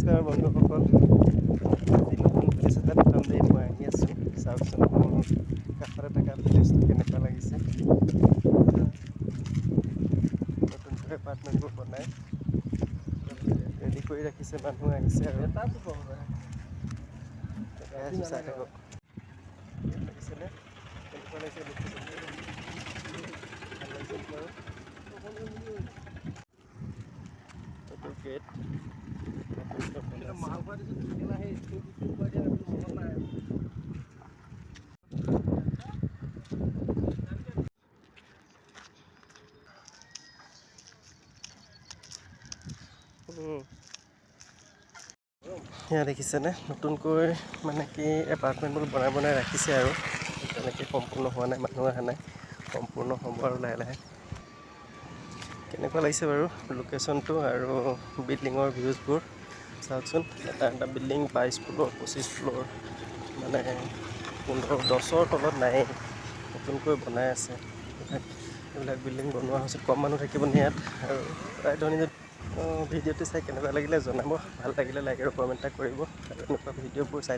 নমস্কাৰ বন্ধুসকল, নতুন প্লেচ এটা প্ৰথমতে মই আহি আছোঁ। চাওকচোন মোৰ কাষতে থকা প্লেচটো কেনেকুৱা লাগিছে। নতুনকৈ এপাৰ্টমেণ্টবোৰ বনাই ৰেডি কৰি ৰাখিছে, মানুহ আহিছে আৰু চাই থাকক। লাগিছেনে? কেনেকুৱা লাগিছে লোকেশ্যনটো? ভাল লাগিছে বাৰু। এইটো গেট সেয়া দেখিছেনে, নতুনকৈ মানে কি এপাৰ্টমেণ্টবোৰ বনাই ৰাখিছে আৰু তেনেকৈ সম্পূৰ্ণ হোৱা নাই, মানুহ অহা নাই, সম্পূৰ্ণ হ'ব আৰু লাহে লাহে। কেনেকুৱা লাগিছে বাৰু লোকেশ্যনটো আৰু বিল্ডিঙৰ ভিউজবোৰ চাওকচোন। এটা এটা বিল্ডিং 22 ফ্ল'ৰ 25 ফ্ল'ৰ, মানে 15-10ৰ তলত নায়েই, নতুনকৈ বনাই আছে। এইবিলাক বিল্ডিং বনোৱা হৈছে, কম মানুহ থাকিব নি ইয়াত। আৰু প্ৰায় ধনী ভিডিঅ'টো চাই কেনেকুৱা লাগিলে জনাব, ভাল লাগিলে লাইক আৰু কমেণ্ট এটা কৰিব, আৰু এনেকুৱা ভিডিঅ'বোৰ চাই